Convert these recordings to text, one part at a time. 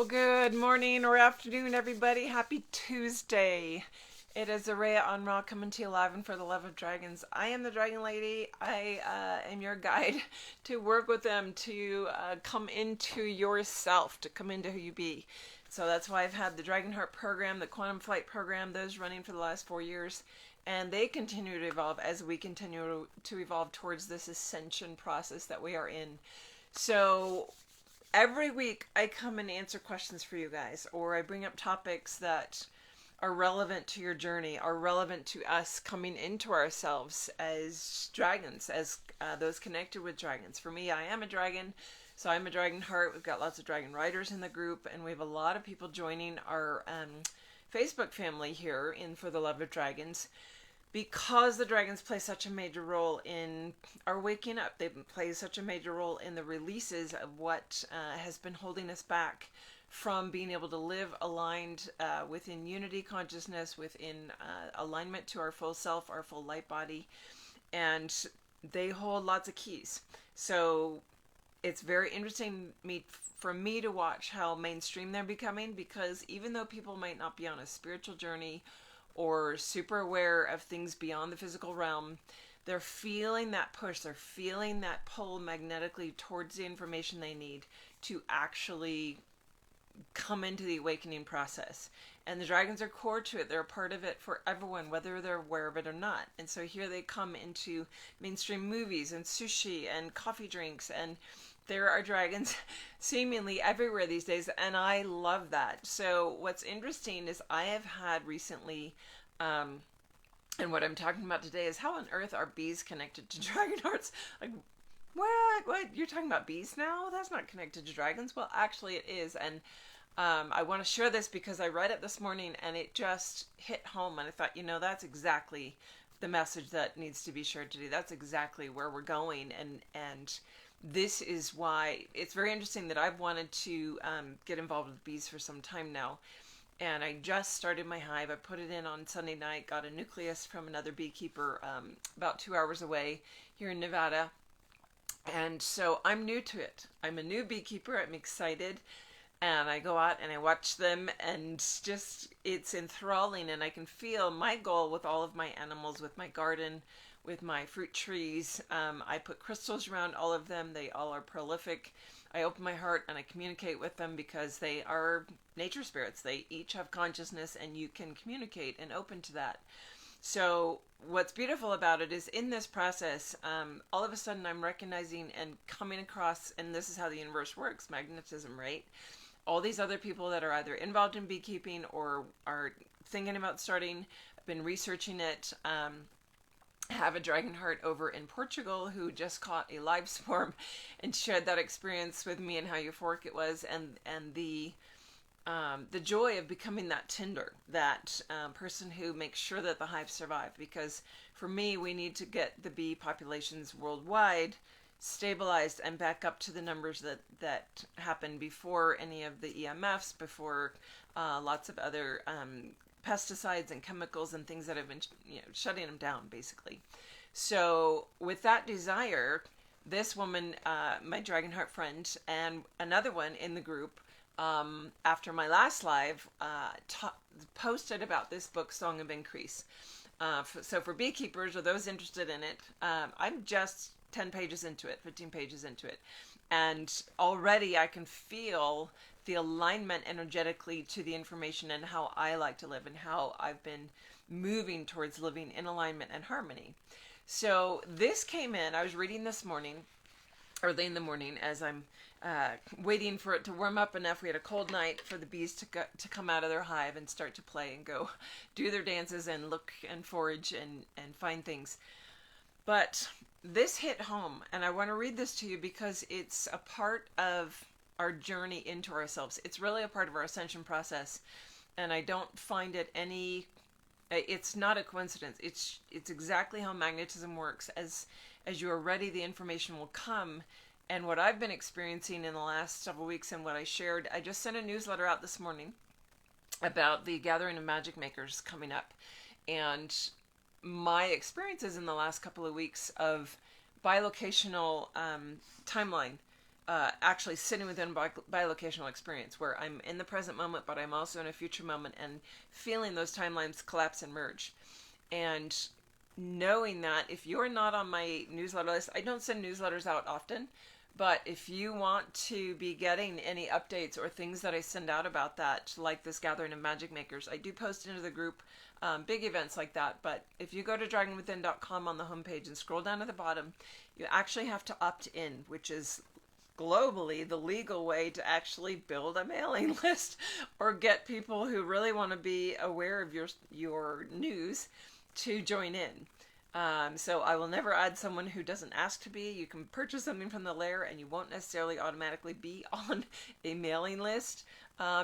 Well, good morning or afternoon, everybody. Happy Tuesday. It is Araya on Raw coming to you live and for the love of dragons. I am the Dragon Lady. I am your guide to work with them to come into yourself, to come into who you be. So that's why I've had the DragonHeart program, the Quantum Flight program, those running for the last 4 years. And they continue to evolve as we continue to evolve towards this ascension process that we are in. So every week I come and answer questions for you guys, or I bring up topics that are relevant to your journey, are relevant to us coming into ourselves as dragons, as those connected with dragons. For me, I am a dragon, so I'm a dragon heart. We've got lots of dragon riders in the group, and we have a lot of people joining our Facebook family here in For the Love of Dragons, because the dragons play such a major role in our waking up. They play such a major role in the releases of what has been holding us back from being able to live aligned within unity consciousness, within alignment to our full self, our full light body. And they hold lots of keys. So it's very interesting for me to watch how mainstream they're becoming, because even though people might not be on a spiritual journey or super aware of things beyond the physical realm, they're feeling that push, they're feeling that pull magnetically towards the information they need to actually come into the awakening process. And the dragons are core to it. They're a part of it for everyone, whether they're aware of it or not. And so here they come into mainstream movies and sushi and coffee drinks, and there are dragons seemingly everywhere these days, and I love that. So what's interesting is I have had recently, and what I'm talking about today is how on earth are bees connected to DragonHearts? Like, what? You're talking about bees now? That's not connected to dragons. Well, actually it is, and I want to share this because I read it this morning and it just hit home, and I thought, that's exactly the message that needs to be shared today. That's exactly where we're going, and this is why it's very interesting that I've wanted to get involved with bees for some time now. And I just started my hive. I put it in on Sunday night, got a nucleus from another beekeeper about 2 hours away here in Nevada. And so I'm new to it. I'm a new beekeeper. I'm excited. And I go out and I watch them, and just, it's enthralling. And I can feel my goal with all of my animals, with my garden, with my fruit trees. I put crystals around all of them. They all are prolific. I open my heart and I communicate with them because they are nature spirits. They each have consciousness, and you can communicate and open to that. So what's beautiful about it is in this process, all of a sudden I'm recognizing and coming across, and this is how the universe works, magnetism, right? All these other people that are either involved in beekeeping or are thinking about starting, I've been researching it. Have a dragon heart over in Portugal who just caught a live swarm and shared that experience with me and how euphoric it was, and the joy of becoming that tinder, that person who makes sure that the hive survive. Because for me, we need to get the bee populations worldwide stabilized and back up to the numbers that happened before any of the EMFs, before lots of other pesticides and chemicals and things that have been shutting them down, basically. So with that desire, this woman, my Dragonheart friend, and another one in the group, after my last live, posted about this book, Song of Increase. So for beekeepers or those interested in it, I'm just 10 pages into it, 15 pages into it, and already I can feel the alignment energetically to the information and how I like to live and how I've been moving towards living in alignment and harmony. So this came in, I was reading this morning, early in the morning, as I'm waiting for it to warm up enough. We had a cold night for the bees to come out of their hive and start to play and go do their dances and look and forage and find things. But this hit home, and I want to read this to you because it's a part of our journey into ourselves. It's really a part of our ascension process, and I don't find it it's not a coincidence. It's exactly how magnetism works. As you are ready, the information will come. And what I've been experiencing in the last several weeks, and what I shared, I just sent a newsletter out this morning about the Gathering of Magic Makers coming up, and my experiences in the last couple of weeks of bilocational timeline actually sitting within bilocational experience where I'm in the present moment, but I'm also in a future moment and feeling those timelines collapse and merge. And knowing that if you're not on my newsletter list, I don't send newsletters out often, but if you want to be getting any updates or things that I send out about that, like this gathering of magic makers, I do post into the group big events like that. But if you go to dragonwithin.com on the homepage and scroll down to the bottom, you actually have to opt in, which is globally the legal way to actually build a mailing list or get people who really want to be aware of your news to join in. So I will never add someone who doesn't ask to be. You can purchase something from the lair and you won't necessarily automatically be on a mailing list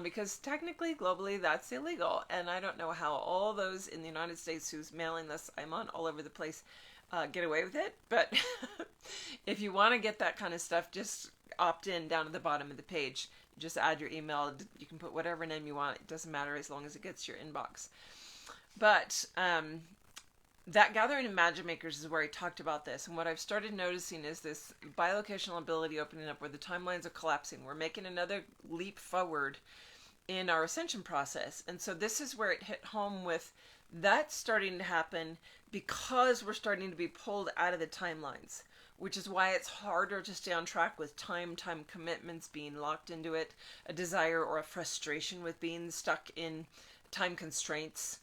because technically, globally, that's illegal. And I don't know how all those in the United States whose mailing lists I'm on all over the place get away with it. But if you want to get that kind of stuff, just opt in down at the bottom of the page. You just add your email. You can put whatever name you want. It doesn't matter as long as it gets your inbox. But that gathering of magic makers is where I talked about this. And what I've started noticing is this bilocational ability opening up where the timelines are collapsing. We're making another leap forward in our ascension process. And so this is where it hit home with that starting to happen because we're starting to be pulled out of the timelines, which is why it's harder to stay on track with time commitments, being locked into it, a desire or a frustration with being stuck in time constraints,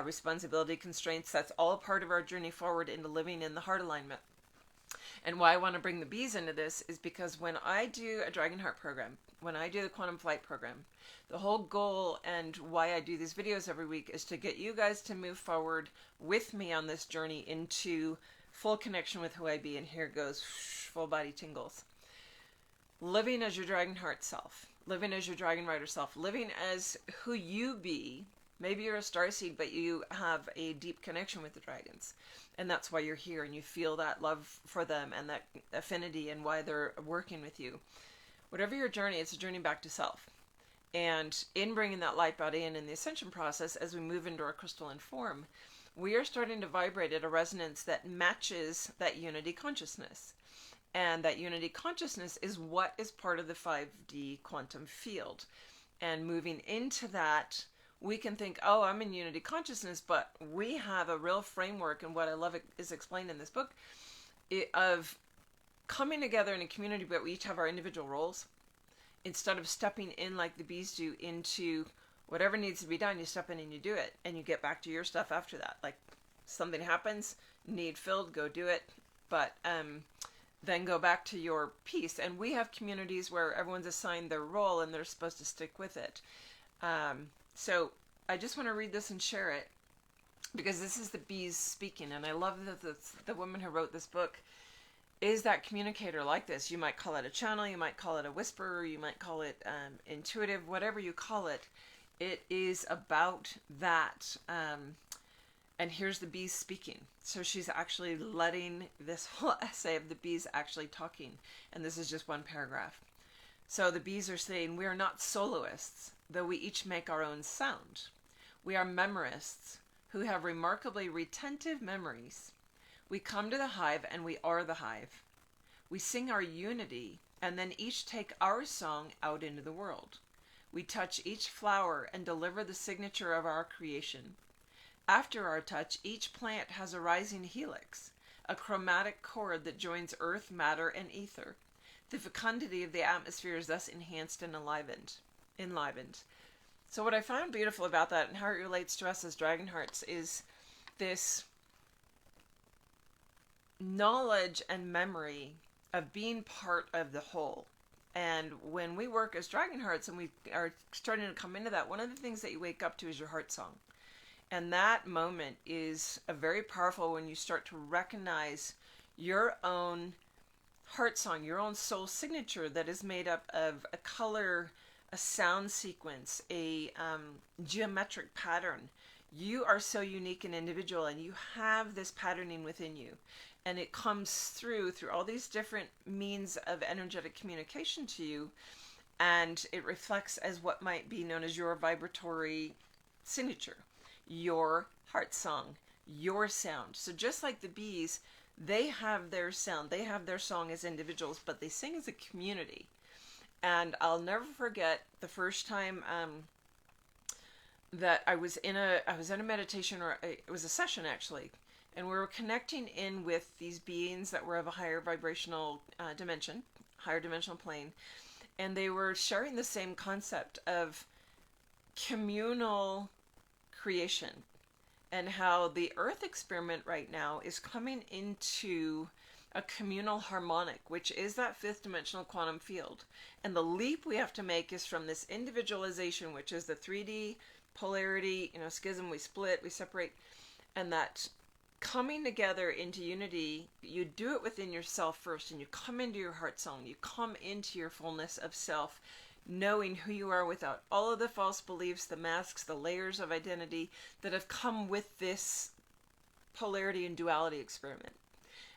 responsibility constraints. That's all a part of our journey forward into living in the heart alignment. And why I want to bring the bees into this is because when I do a DragonHeart program, when I do the Quantum Flight program, the whole goal and why I do these videos every week is to get you guys to move forward with me on this journey into full connection with who I be. And here goes, full body tingles. Living as your DragonHeart self, living as your Dragon Rider self, living as who you be. Maybe you're a starseed, but you have a deep connection with the dragons. And that's why you're here and you feel that love for them and that affinity and why they're working with you. Whatever your journey, it's a journey back to self. And in bringing that light body in the ascension process, as we move into our crystalline form, we are starting to vibrate at a resonance that matches that unity consciousness. And that unity consciousness is what is part of the 5D quantum field. And moving into that, we can think, oh, I'm in unity consciousness, but we have a real framework, and what I love is explained in this book, of coming together in a community, but we each have our individual roles. Instead of stepping in like the bees do into whatever needs to be done, you step in and you do it, and you get back to your stuff after that. Like something happens, need filled, go do it, but then go back to your piece. And we have communities where everyone's assigned their role and they're supposed to stick with it. So I just want to read this and share it because this is the bees speaking. And I love that the woman who wrote this book is that communicator like this. You might call it a channel, you might call it a whisperer, you might call it intuitive, whatever you call it. It is about that. And here's the bees speaking. So she's actually letting this whole essay of the bees actually talking. And this is just one paragraph. So the bees are saying, we are not soloists, though we each make our own sound. We are memorists who have remarkably retentive memories. We come to the hive and we are the hive. We sing our unity and then each take our song out into the world. We touch each flower and deliver the signature of our creation. After our touch, each plant has a rising helix, a chromatic cord that joins earth, matter, and ether. The fecundity of the atmosphere is thus enhanced and enlivened. So what I found beautiful about that and how it relates to us as DragonHearts is this knowledge and memory of being part of the whole. And when we work as DragonHearts and we are starting to come into that, one of the things that you wake up to is your heart song. And that moment is a very powerful when you start to recognize your own heart song, your own soul signature that is made up of a color, a sound sequence, a geometric pattern. You are so unique and individual, and you have this patterning within you. And it comes through all these different means of energetic communication to you, and it reflects as what might be known as your vibratory signature, your heart song, your sound. So just like the bees, they have their sound, they have their song as individuals, but they sing as a community. And I'll never forget the first time that I was in a meditation, or it was a session actually, and we were connecting in with these beings that were of a higher vibrational dimension, higher dimensional plane, and they were sharing the same concept of communal creation, and how the Earth experiment right now is coming into a communal harmonic, which is that fifth dimensional quantum field. And the leap we have to make is from this individualization, which is the 3D polarity, schism, we split, we separate, and that coming together into unity. You do it within yourself first, and you come into your heart song, you come into your fullness of self, knowing who you are without all of the false beliefs, the masks, the layers of identity that have come with this polarity and duality experiment.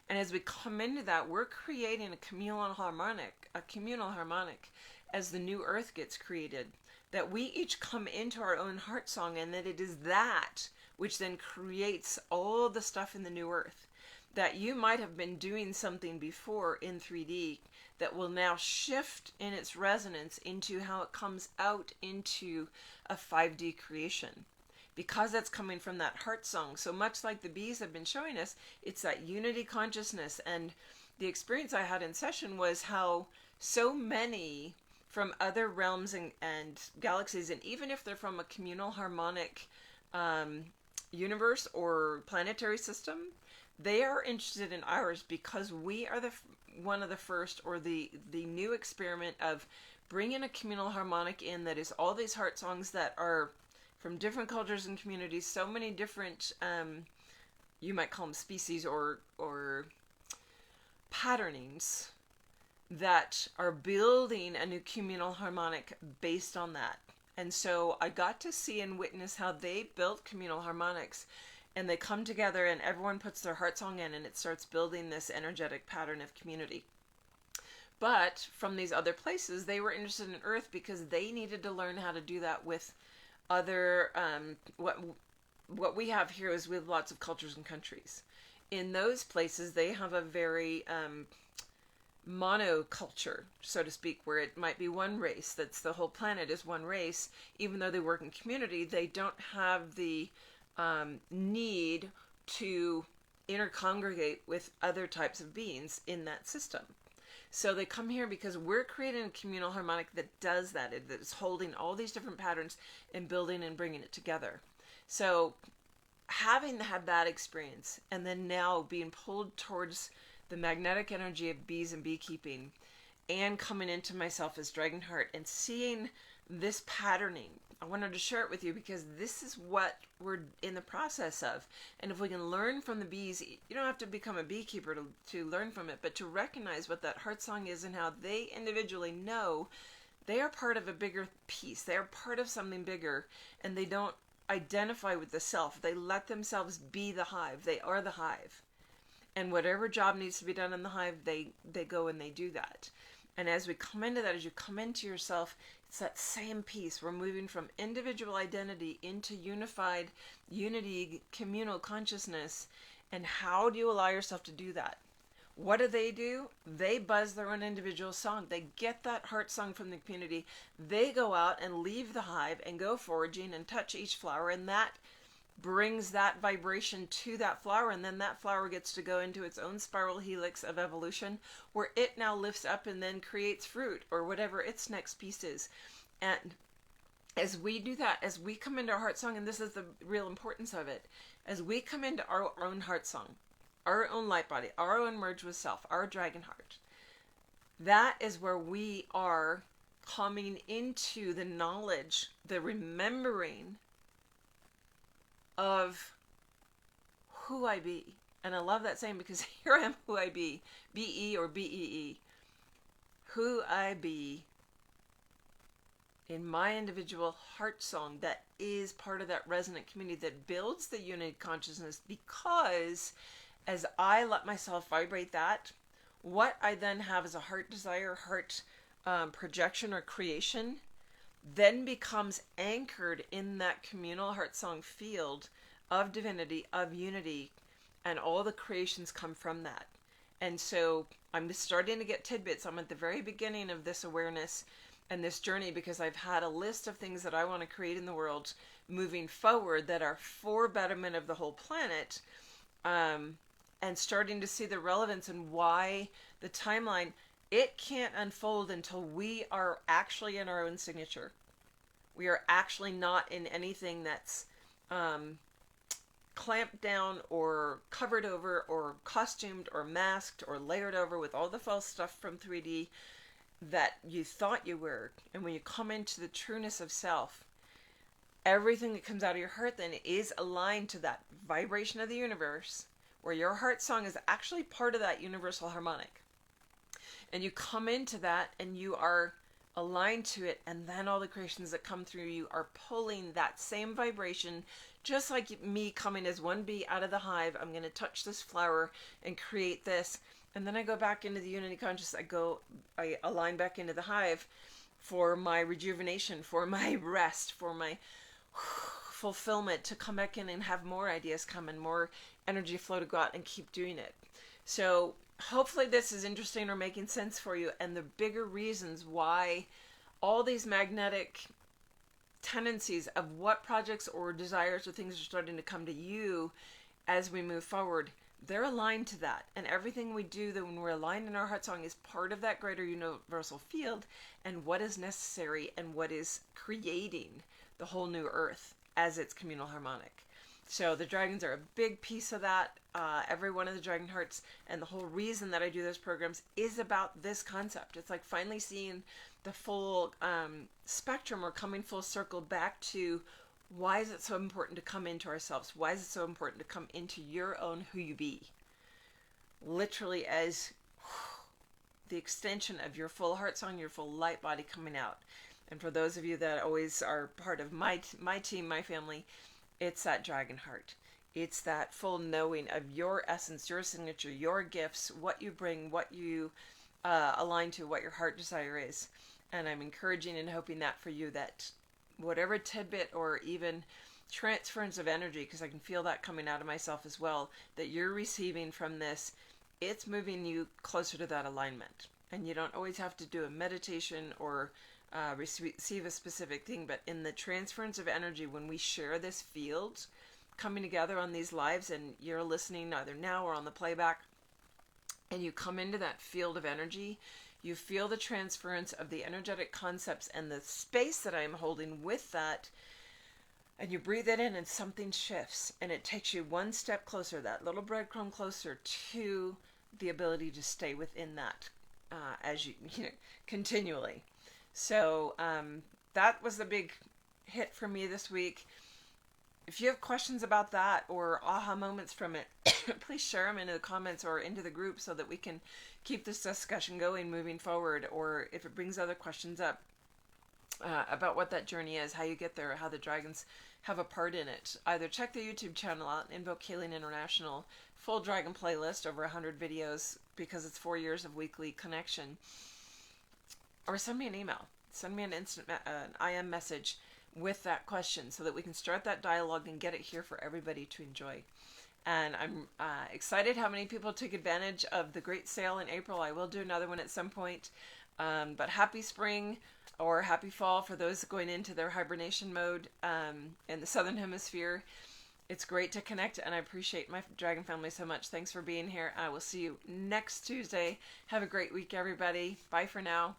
And as we come into that, we're creating a communal harmonic as the new earth gets created, that we each come into our own heart song, and that it is that which then creates all the stuff in the new earth. That you might have been doing something before in 3D that will now shift in its resonance into how it comes out into a 5D creation. Because that's coming from that heart song. So much like the bees have been showing us, it's that unity consciousness. And the experience I had in session was how so many from other realms and galaxies, and even if they're from a communal harmonic universe or planetary system, they are interested in ours because we are one of the first, or the new experiment of bringing a communal harmonic in that is all these heart songs that are from different cultures and communities, so many different, you might call them species or patternings that are building a new communal harmonic based on that. And so I got to see and witness how they built communal harmonics, and they come together and everyone puts their heart song in, and it starts building this energetic pattern of community. But from these other places, they were interested in Earth because they needed to learn how to do that with other, what we have here is with lots of cultures and countries. In those places, they have a very monoculture, so to speak, where it might be one race, that's the whole planet is one race. Even though they work in community, they don't have the need to intercongregate with other types of beings in that system. So they come here because we're creating a communal harmonic that does that. It's holding all these different patterns and building and bringing it together. So having had that experience, and then now being pulled towards the magnetic energy of bees and beekeeping, and coming into myself as Dragonheart and seeing this patterning, I wanted to share it with you because this is what we're in the process of. And if we can learn from the bees, you don't have to become a beekeeper to learn from it, but to recognize what that heart song is and how they individually know they are part of a bigger piece. They are part of something bigger, and they don't identify with the self. They let themselves be the hive. They are the hive. And whatever job needs to be done in the hive, they go and they do that. And as we come into that, as you come into yourself, it's that same piece. We're moving from individual identity into unified unity, communal consciousness. And how do you allow yourself to do that? What do? They buzz their own individual song. They get that heart song from the community. They go out and leave the hive and go foraging and touch each flower, and that brings that vibration to that flower, and then that flower gets to go into its own spiral helix of evolution, where it now lifts up and then creates fruit or whatever its next piece is. And as we do that, as we come into our heart song, and this is the real importance of it, as we come into our own heart song, our own light body, our own merge with self, our Dragonheart, that is where we are coming into the knowledge, the remembering of who I be. And I love that saying because here I am, who I be, B-E or B-E-E, who I be in my individual heart song that is part of that resonant community that builds the unity consciousness. Because as I let myself vibrate that, what I then have as a heart desire, heart projection or creation, then becomes anchored in that communal heart song field of divinity, of unity, and all the creations come from that. And so I'm starting to get tidbits. I'm at the very beginning of this awareness and this journey because I've had a list of things that I want to create in the world moving forward that are for betterment of the whole planet, and starting to see the relevance and why the timeline, it can't unfold until we are actually in our own signature. We are actually not in anything that's clamped down or covered over or costumed or masked or layered over with all the false stuff from 3D that you thought you were. And when you come into the trueness of self, everything that comes out of your heart then is aligned to that vibration of the universe, where your heart song is actually part of that universal harmonic. And you come into that and you are aligned to it, and then all the creations that come through you are pulling that same vibration, just like me coming as one bee out of the hive. I'm going to touch this flower and create this, and then I go back into the unity conscious. I align back into the hive for my rejuvenation, for my rest, for my fulfillment, to come back in and have more ideas come and more energy flow to go out and keep doing it. So hopefully this is interesting or making sense for you, and the bigger reasons why all these magnetic tendencies of what projects or desires or things are starting to come to you as we move forward, they're aligned to that. And everything we do that when we're aligned in our heart song is part of that greater universal field and what is necessary and what is creating the whole new earth as its communal harmonic. So the dragons are a big piece of that. Every one of the Dragon Hearts, and the whole reason that I do those programs is about this concept. It's like finally seeing the full spectrum, or coming full circle back to why is it so important to come into ourselves? Why is it so important to come into your own who you be? Literally as the extension of your full heart song, your full light body coming out. And for those of you that always are part of my team, my family, it's that dragon heart. It's that full knowing of your essence, your signature, your gifts, what you bring, what you align to, what your heart desire is. And I'm encouraging and hoping that for you, that whatever tidbit or even transference of energy, because I can feel that coming out of myself as well, that you're receiving from this, it's moving you closer to that alignment. And you don't always have to do a meditation or receive a specific thing, but in the transference of energy, when we share this field coming together on these lives, and you're listening either now or on the playback, and you come into that field of energy, you feel the transference of the energetic concepts and the space that I'm holding with that, and you breathe it in and something shifts, and it takes you one step closer, that little breadcrumb closer to the ability to stay within that as you know, continually. So that was the big hit for me this week. If you have questions about that or aha moments from it, please share them into the comments or into the group so that we can keep this discussion going moving forward. Or if it brings other questions up about what that journey is, how you get there, how the dragons have a part in it, either check the YouTube channel out, Invoke Healing International, full dragon playlist, over 100 videos, because it's 4 years of weekly connection, or send me an email, send me an instant an IM message with that question so that we can start that dialogue and get it here for everybody to enjoy. And I'm excited how many people took advantage of the great sale in April. I will do another one at some point. But happy spring or happy fall for those going into their hibernation mode in the Southern Hemisphere. It's great to connect, and I appreciate my dragon family so much. Thanks for being here. I will see you next Tuesday. Have a great week, everybody. Bye for now.